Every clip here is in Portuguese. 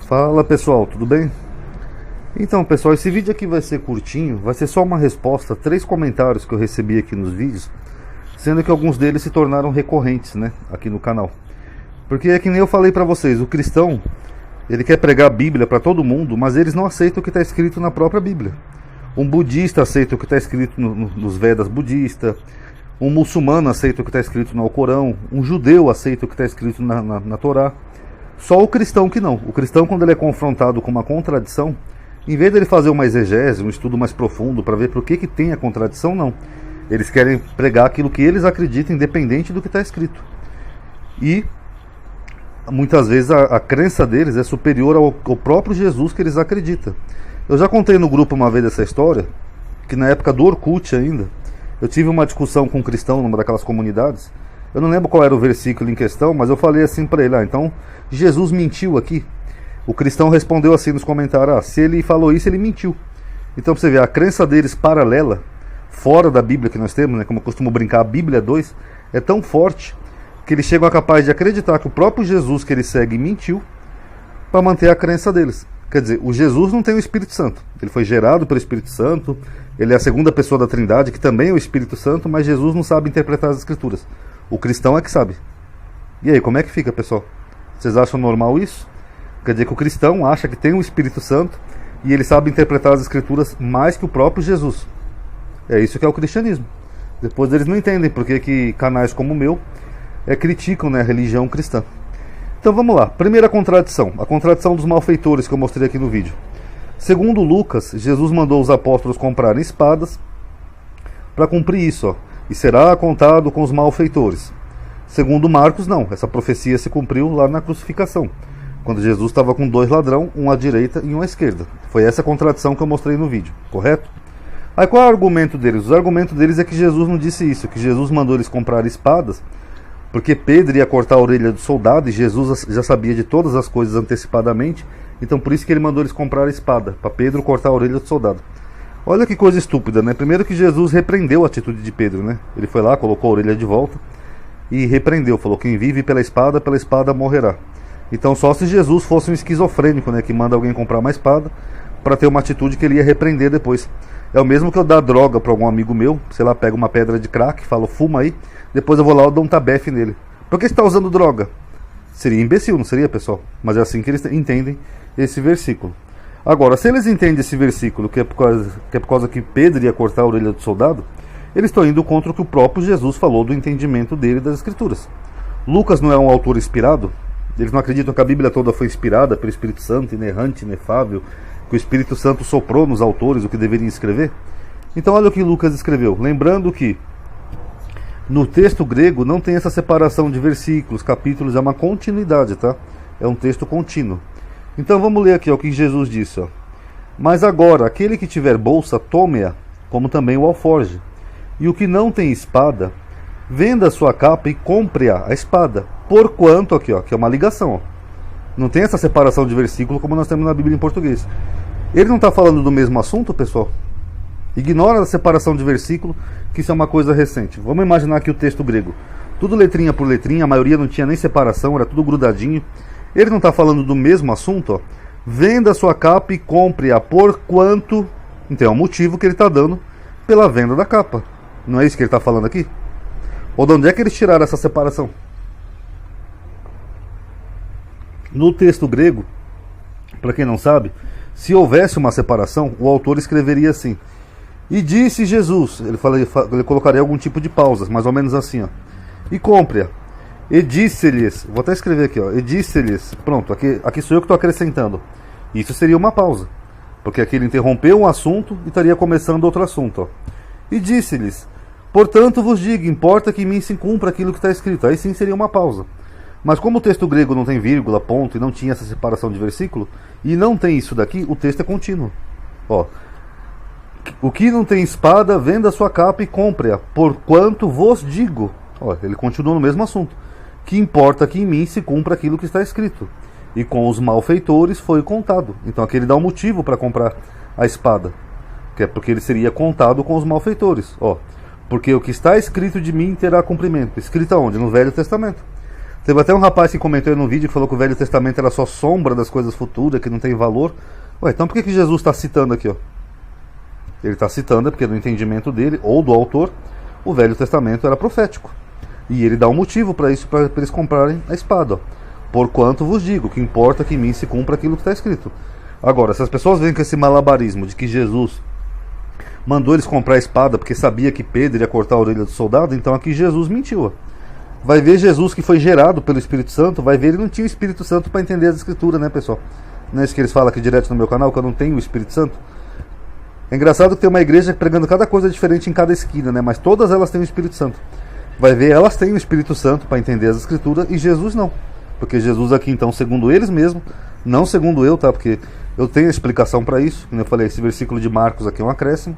Fala pessoal, tudo bem? Então pessoal, esse vídeo aqui vai ser curtinho, vai ser só uma resposta a 3 comentários que eu recebi aqui nos vídeos, sendo que alguns deles se tornaram recorrentes, né, aqui no canal. Porque é que nem eu falei pra vocês, o cristão, ele quer pregar a Bíblia pra todo mundo, mas eles não aceitam o que está escrito na própria Bíblia. Um budista aceita o que está escrito nos Vedas budistas, um muçulmano aceita o que está escrito no Alcorão, um judeu aceita o que está escrito na Torá. Só o cristão que não. O cristão, quando ele é confrontado com uma contradição, em vez dele fazer uma exegese, um estudo mais profundo para ver por que tem a contradição, não. Eles querem pregar aquilo que eles acreditam, independente do que está escrito. E muitas vezes a crença deles é superior ao próprio Jesus que eles acreditam. Eu já contei no grupo uma vez essa história, que na época do Orkut ainda, eu tive uma discussão com um cristão numa daquelas comunidades. Eu não lembro qual era o versículo em questão, mas eu falei assim para ele, então Jesus mentiu aqui. O cristão respondeu assim nos comentários, se ele falou isso, ele mentiu. Então você vê, a crença deles paralela, fora da Bíblia que nós temos, né, como eu costumo brincar, a Bíblia 2, é tão forte que eles chegam a capaz de acreditar que o próprio Jesus que eles seguem mentiu para manter a crença deles. Quer dizer, o Jesus não tem o Espírito Santo. Ele foi gerado pelo Espírito Santo, ele é a segunda pessoa da Trindade, que também é o Espírito Santo, mas Jesus não sabe interpretar as Escrituras. O cristão é que sabe. E aí, como é que fica, pessoal? Vocês acham normal isso? Quer dizer que o cristão acha que tem o Espírito Santo e ele sabe interpretar as Escrituras mais que o próprio Jesus. É isso que é o cristianismo. Depois eles não entendem porque que canais como o meu criticam, né, a religião cristã. Então vamos lá. Primeira contradição. A contradição dos malfeitores que eu mostrei aqui no vídeo. Segundo Lucas, Jesus mandou os apóstolos comprarem espadas para cumprir isso, ó. E será contado com os malfeitores. Segundo Marcos, não. Essa profecia se cumpriu lá na crucificação, quando Jesus estava com 2 ladrões, um à direita e um à esquerda. Foi essa contradição que eu mostrei no vídeo, correto? Aí qual é o argumento deles? O argumento deles é que Jesus não disse isso, que Jesus mandou eles comprar espadas, porque Pedro ia cortar a orelha do soldado, e Jesus já sabia de todas as coisas antecipadamente, então por isso que ele mandou eles comprar a espada, para Pedro cortar a orelha do soldado. Olha que coisa estúpida, né? Primeiro que Jesus repreendeu a atitude de Pedro, né? Ele foi lá, colocou a orelha de volta e repreendeu. Falou, quem vive pela espada morrerá. Então só se Jesus fosse um esquizofrênico, né? Que manda alguém comprar uma espada para ter uma atitude que ele ia repreender depois. É o mesmo que eu dar droga para algum amigo meu, sei lá, pega uma pedra de crack, falo, fuma aí, depois eu vou lá e dou um tabefe nele. Por que você está usando droga? Seria imbecil, não seria, pessoal? Mas é assim que eles entendem esse versículo. Agora, se eles entendem esse versículo, que é por causa que Pedro ia cortar a orelha do soldado, eles estão indo contra o que o próprio Jesus falou do entendimento dele das Escrituras. Lucas não é um autor inspirado? Eles não acreditam que a Bíblia toda foi inspirada pelo Espírito Santo, inerrante, inefável, que o Espírito Santo soprou nos autores o que deveriam escrever? Então olha o que Lucas escreveu. Lembrando que no texto grego não tem essa separação de versículos, capítulos, é uma continuidade, tá? É um texto contínuo. Então vamos ler aqui ó, o que Jesus disse. Ó. Mas agora, aquele que tiver bolsa, tome-a, como também o alforje. E o que não tem espada, venda a sua capa e compre-a, a espada. Porquanto, aqui ó, que é uma ligação. Ó. Não tem essa separação de versículo como nós temos na Bíblia em português. Ele não está falando do mesmo assunto, pessoal? Ignora a separação de versículo, que isso é uma coisa recente. Vamos imaginar aqui o texto grego. Tudo letrinha por letrinha, a maioria não tinha nem separação, era tudo grudadinho. Ele não está falando do mesmo assunto, ó. Venda a sua capa e compre-a por quanto. Então é o motivo que ele está dando pela venda da capa. Não é isso que ele está falando aqui? Ou de onde é que eles tiraram essa separação? No texto grego, para quem não sabe, se houvesse uma separação, o autor escreveria assim. E disse Jesus, ele colocaria algum tipo de pausas, mais ou menos assim, ó. E compre-a. E disse-lhes, vou até escrever aqui, ó. E disse-lhes, pronto, aqui sou eu que estou acrescentando. Isso seria uma pausa, porque aqui ele interrompeu um assunto e estaria começando outro assunto, ó. E disse-lhes, portanto vos digo, importa que em mim se cumpra aquilo que está escrito. Aí sim seria uma pausa. Mas como o texto grego não tem vírgula, ponto, e não tinha essa separação de versículo, e não tem isso daqui, o texto é contínuo. Ó. O que não tem espada, venda a sua capa e compre-a, porquanto vos digo. Ó, ele continua no mesmo assunto. Que importa que em mim se cumpra aquilo que está escrito. E com os malfeitores foi contado. Então aqui ele dá um motivo para comprar a espada. Que é porque ele seria contado com os malfeitores. Ó, porque o que está escrito de mim terá cumprimento. Escrito aonde? No Velho Testamento. Teve até um rapaz que comentou aí no vídeo que falou que o Velho Testamento era só sombra das coisas futuras, que não tem valor. Ué, então por que Jesus está citando aqui, ó? Ele está citando porque no entendimento dele, ou do autor, o Velho Testamento era profético. E ele dá um motivo para isso, para eles comprarem a espada, ó. Porquanto vos digo, que importa que em mim se cumpra aquilo que está escrito. Agora, se as pessoas veem com esse malabarismo de que Jesus mandou eles comprar a espada porque sabia que Pedro ia cortar a orelha do soldado, então aqui Jesus mentiu, ó. Vai ver Jesus que foi gerado pelo Espírito Santo, vai ver ele não tinha o Espírito Santo para entender as Escrituras, né, pessoal? Não é isso que eles falam aqui direto no meu canal, que eu não tenho o Espírito Santo? É engraçado que tem uma igreja pregando cada coisa diferente em cada esquina, né? Mas todas elas têm o Espírito Santo. Vai ver, elas têm o Espírito Santo para entender as Escrituras e Jesus não. Porque Jesus aqui, então, segundo eles mesmos, não segundo eu, tá? Porque eu tenho a explicação para isso. Como eu falei, esse versículo de Marcos aqui é um acréscimo.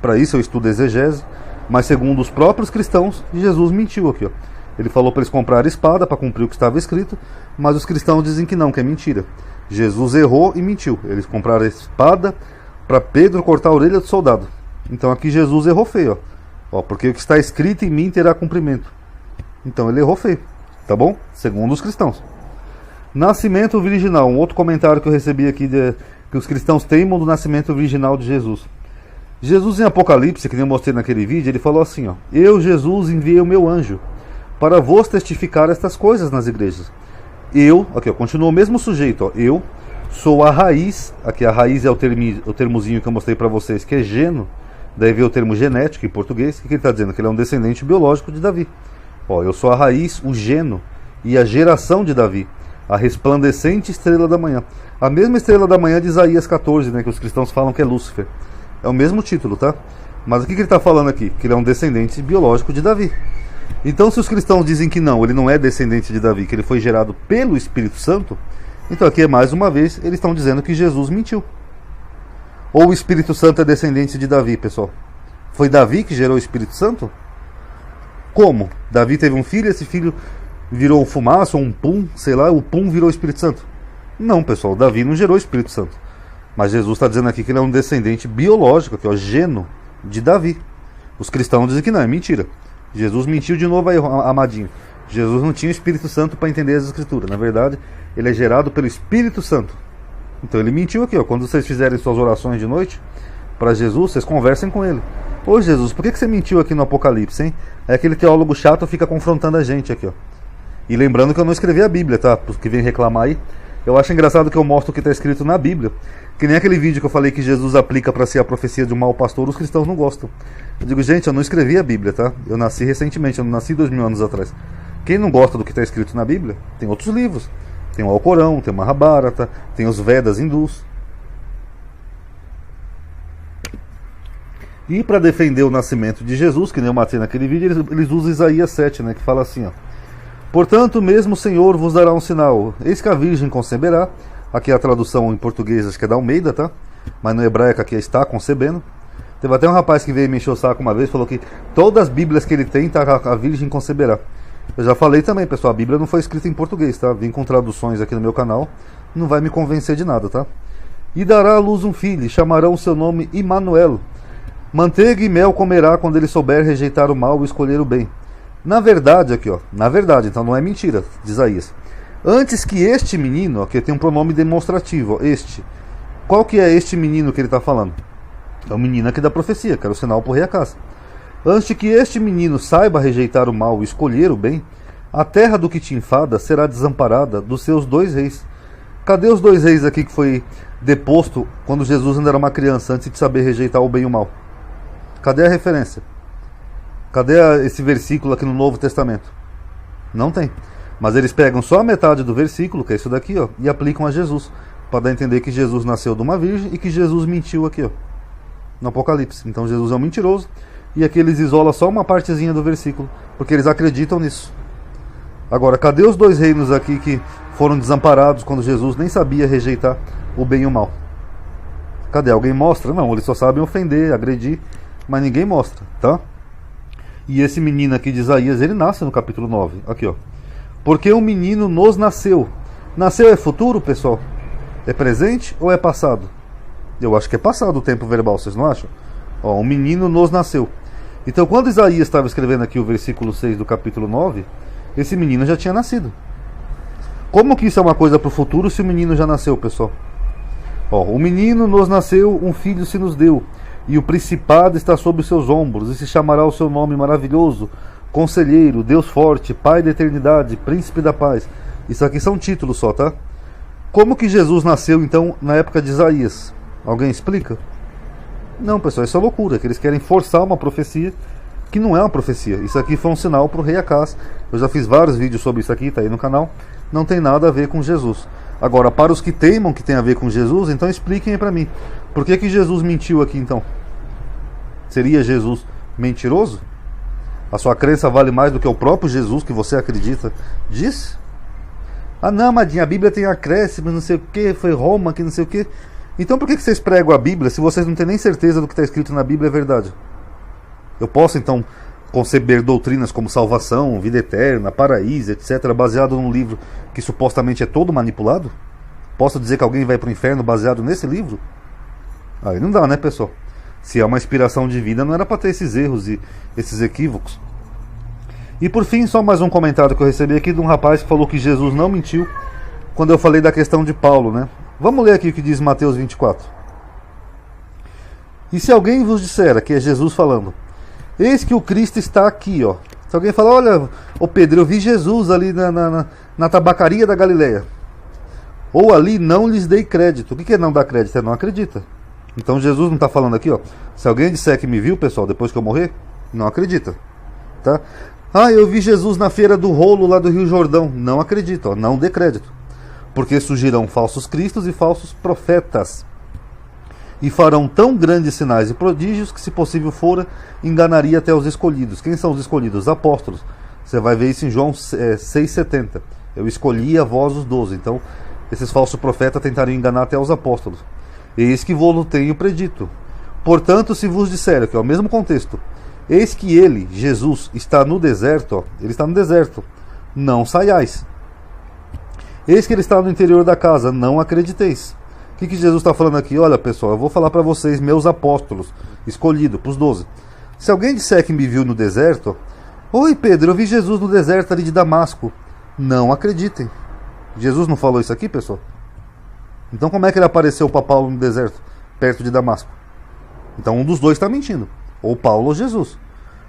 Para isso eu estudo exegese. Mas segundo os próprios cristãos, Jesus mentiu aqui, ó. Ele falou para eles comprar espada para cumprir o que estava escrito, mas os cristãos dizem que não, que é mentira. Jesus errou e mentiu. Eles compraram a espada para Pedro cortar a orelha do soldado. Então aqui Jesus errou feio, ó, porque o que está escrito em mim terá cumprimento. Então ele errou feio, tá bom? Segundo os cristãos. Nascimento virginal, um outro comentário que eu recebi aqui, que os cristãos teimam do nascimento virginal de Jesus. Jesus em Apocalipse, que nem eu mostrei naquele vídeo, ele falou assim, ó: eu, Jesus, enviei o meu anjo para vos testificar estas coisas nas igrejas. Eu, aqui ó, continua o mesmo sujeito, ó, eu sou a raiz, aqui a raiz é o termozinho que eu mostrei para vocês, que é geno, daí veio o termo genético em português. O que ele está dizendo? Que ele é um descendente biológico de Davi. Ó, eu sou a raiz, o geno e a geração de Davi, a resplandecente estrela da manhã. A mesma estrela da manhã de Isaías 14, né, que os cristãos falam que é Lúcifer. É o mesmo título, tá? Mas o que ele está falando aqui? Que ele é um descendente biológico de Davi. Então, se os cristãos dizem que não, ele não é descendente de Davi, que ele foi gerado pelo Espírito Santo, então aqui, mais uma vez, eles estão dizendo que Jesus mentiu. Ou o Espírito Santo é descendente de Davi, pessoal? Foi Davi que gerou o Espírito Santo? Como? Davi teve um filho, esse filho virou um fumaça, ou um pum, sei lá, o pum virou o Espírito Santo? Não, pessoal, Davi não gerou o Espírito Santo. Mas Jesus está dizendo aqui que ele é um descendente biológico, aqui, ó, geno de Davi. Os cristãos dizem que não, é mentira. Jesus mentiu de novo aí, amadinho. Jesus não tinha o Espírito Santo para entender as Escrituras. Na verdade, ele é gerado pelo Espírito Santo. Então ele mentiu aqui, ó. Quando vocês fizerem suas orações de noite para Jesus, vocês conversem com ele. Ô Jesus, por que você mentiu aqui no Apocalipse, hein? É aquele teólogo chato fica confrontando a gente aqui, ó. E lembrando que eu não escrevi a Bíblia, tá? Porque vem reclamar aí. Eu acho engraçado que eu mostro o que está escrito na Bíblia. Que nem aquele vídeo que eu falei que Jesus aplica para ser a profecia de um mau pastor, os cristãos não gostam. Eu digo, gente, eu não escrevi a Bíblia, tá? Eu nasci recentemente, eu não nasci 2000 anos atrás. Quem não gosta do que está escrito na Bíblia, tem outros livros. Tem o Alcorão, tem o Mahabharata, tem os Vedas hindus. E para defender o nascimento de Jesus, que nem eu matei naquele vídeo, eles usam Isaías 7, né? Que fala assim, ó: portanto, mesmo o Senhor vos dará um sinal. Eis que a Virgem conceberá. Aqui é a tradução em português, acho que é da Almeida, tá? Mas no hebraico aqui está concebendo. Teve até um rapaz que veio me encher o saco uma vez, falou que todas as Bíblias que ele tem, tá, a Virgem conceberá. Eu já falei também, pessoal, a Bíblia não foi escrita em português, tá? Vim com traduções aqui no meu canal, não vai me convencer de nada, tá? E dará à luz um filho, e chamarão o seu nome Imanuel. Manteiga e mel comerá quando ele souber rejeitar o mal e escolher o bem. Na verdade, aqui, ó, na verdade, então não é mentira, de Isaías. Antes que este menino, aqui tem um pronome demonstrativo, ó, este. Qual que é este menino que ele está falando? É o menino aqui da profecia, que era o sinal para o rei Acás. Antes que este menino saiba rejeitar o mal e escolher o bem, a terra do que te enfada será desamparada dos seus 2 reis. Cadê os 2 reis aqui que foi deposto quando Jesus ainda era uma criança, antes de saber rejeitar o bem e o mal? Cadê a referência? Cadê esse versículo aqui no Novo Testamento? Não tem. Mas eles pegam só a metade do versículo, que é isso daqui, ó, e aplicam a Jesus, para dar a entender que Jesus nasceu de uma virgem e que Jesus mentiu aqui, ó, no Apocalipse. Então Jesus é um mentiroso, e aqui eles isolam só uma partezinha do versículo, porque eles acreditam nisso. Agora, cadê os 2 reinos aqui que foram desamparados quando Jesus nem sabia rejeitar o bem e o mal? Cadê? Alguém mostra? Não, eles só sabem ofender, agredir, mas ninguém mostra, tá? E esse menino aqui de Isaías, ele nasce no capítulo 9, aqui, ó. Porque um menino nos nasceu. Nasceu é futuro, pessoal? É presente ou é passado? Eu acho que é passado o tempo verbal, vocês não acham? Ó, um menino nos nasceu. Então, quando Isaías estava escrevendo aqui o versículo 6 do capítulo 9, esse menino já tinha nascido. Como que isso é uma coisa para o futuro se o menino já nasceu, pessoal? Ó, o menino nos nasceu, um filho se nos deu, e o principado está sobre os seus ombros, e se chamará o seu nome maravilhoso, Conselheiro, Deus forte, Pai da eternidade, Príncipe da paz. Isso aqui são títulos só, tá? Como que Jesus nasceu, então, na época de Isaías? Alguém explica? Não, pessoal, isso é loucura, que eles querem forçar uma profecia que não é uma profecia. Isso aqui foi um sinal para o rei Acás. Eu já fiz vários vídeos sobre isso aqui, tá aí no canal. Não tem nada a ver com Jesus. Agora, para os que teimam que tem a ver com Jesus, então expliquem aí para mim. Por que que Jesus mentiu aqui, então? Seria Jesus mentiroso? A sua crença vale mais do que o próprio Jesus que você acredita? Diz? Ah não, Madinha, a Bíblia tem acréscimo, não sei o que, foi Roma, que não sei o que. Então por que que vocês pregam a Bíblia se vocês não têm nem certeza do que está escrito na Bíblia é verdade? Eu posso então conceber doutrinas como salvação, vida eterna, paraíso, etc., baseado num livro que supostamente é todo manipulado? Posso dizer que alguém vai para o inferno baseado nesse livro? Aí não dá, né, pessoal? Se é uma inspiração divina, não era para ter esses erros e esses equívocos. E por fim, só mais um comentário que eu recebi aqui de um rapaz que falou que Jesus não mentiu quando eu falei da questão de Paulo, né? Vamos ler aqui o que diz Mateus 24. E se alguém vos disser, que é Jesus falando, eis que o Cristo está aqui, ó. Se alguém falar, olha, ô Pedro, eu vi Jesus ali na tabacaria da Galileia. Ou ali, não lhes dei crédito. O que é não dar crédito? É não acredita. Então Jesus não está falando aqui, ó. Se alguém disser que me viu, pessoal, depois que eu morrer, não acredita. Tá? Ah, eu vi Jesus na feira do rolo lá do Rio Jordão. Não acredita, ó. Não dê crédito. Porque surgirão falsos cristos e falsos profetas. E farão tão grandes sinais e prodígios que, se possível fora, enganaria até os escolhidos. Quem são os escolhidos? Os apóstolos. Você vai ver isso em João 6,70. Eu escolhi a vós os 12. Então, esses falsos profetas tentariam enganar até os apóstolos. Eis que vou-lo tenho predito. Portanto, se vos disser, que é o mesmo contexto, eis que ele, Jesus, está no deserto, ó, ele está no deserto, não saiais. Eis que ele está no interior da casa, não acrediteis. O que Jesus está falando aqui? Olha, pessoal, eu vou falar para vocês, meus apóstolos, escolhidos, para os 12. Se alguém disser que me viu no deserto, oi Pedro, eu vi Jesus no deserto ali de Damasco, não acreditem. Jesus não falou isso aqui, pessoal? Então como é que ele apareceu para Paulo no deserto, perto de Damasco? Então um dos dois está mentindo, ou Paulo ou Jesus.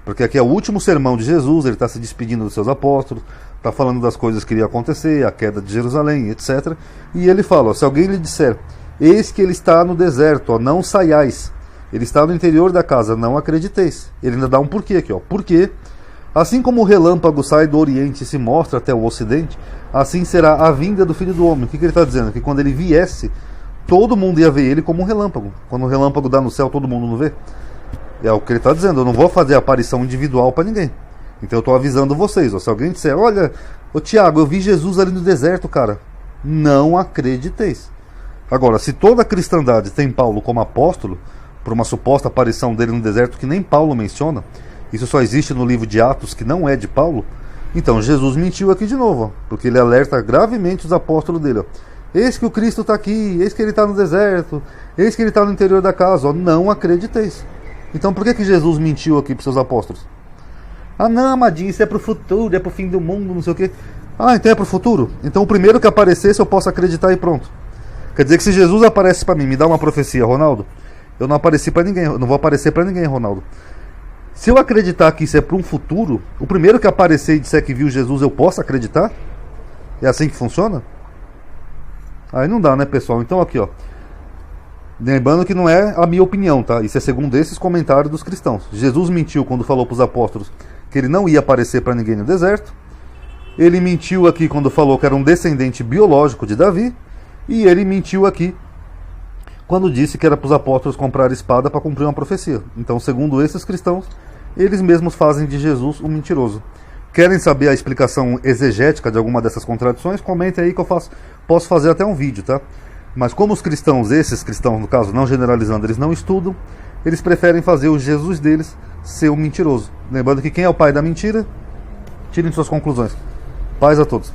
Porque aqui é o último sermão de Jesus, ele está se despedindo dos seus apóstolos, está falando das coisas que iriam acontecer, a queda de Jerusalém, etc. E ele fala, ó, se alguém lhe disser, eis que ele está no deserto, ó, não saiais. Ele está no interior da casa, não acrediteis. Ele ainda dá um porquê aqui, ó. Porque, assim como o relâmpago sai do oriente e se mostra até o ocidente, assim será a vinda do Filho do Homem. O que ele está dizendo? Que quando ele viesse, todo mundo ia ver ele como um relâmpago. Quando o relâmpago dá no céu, todo mundo não vê. É o que ele está dizendo. Eu não vou fazer aparição individual para ninguém. Então eu estou avisando vocês. Ó, se alguém disser, olha, ô Tiago, eu vi Jesus ali no deserto, cara. Não acrediteis. Agora, se toda a cristandade tem Paulo como apóstolo, por uma suposta aparição dele no deserto que nem Paulo menciona, isso só existe no livro de Atos, que não é de Paulo, então Jesus mentiu aqui de novo, ó, porque ele alerta gravemente os apóstolos dele. Ó. Eis que o Cristo está aqui, eis que ele está no deserto, eis que ele está no interior da casa, ó, não acrediteis. Então por que Jesus mentiu aqui para os seus apóstolos? Ah não, amadinho, isso é para o futuro, é para o fim do mundo, não sei o quê. Ah, então é para o futuro? Então o primeiro que aparecesse eu posso acreditar e pronto. Quer dizer que se Jesus aparece para mim, me dá uma profecia, Ronaldo, eu não apareci para ninguém, eu não vou aparecer para ninguém, Ronaldo. Se eu acreditar que isso é para um futuro, o primeiro que aparecer e disser que viu Jesus, eu posso acreditar? É assim que funciona? Aí não dá, né, pessoal? Então aqui, ó. Lembrando que não é a minha opinião, tá? Isso é segundo esses comentários dos cristãos. Jesus mentiu quando falou para os apóstolos que ele não ia aparecer para ninguém no deserto. Ele mentiu aqui quando falou que era um descendente biológico de Davi. E ele mentiu aqui quando disse que era para os apóstolos comprar espada para cumprir uma profecia. Então, segundo esses cristãos, eles mesmos fazem de Jesus um mentiroso. Querem saber a explicação exegética de alguma dessas contradições? Comentem aí que eu posso fazer até um vídeo, tá? Mas como os cristãos, esses cristãos no caso, não generalizando, eles não estudam, eles preferem fazer o Jesus deles ser um mentiroso. Lembrando que quem é o pai da mentira, tirem suas conclusões. Paz a todos.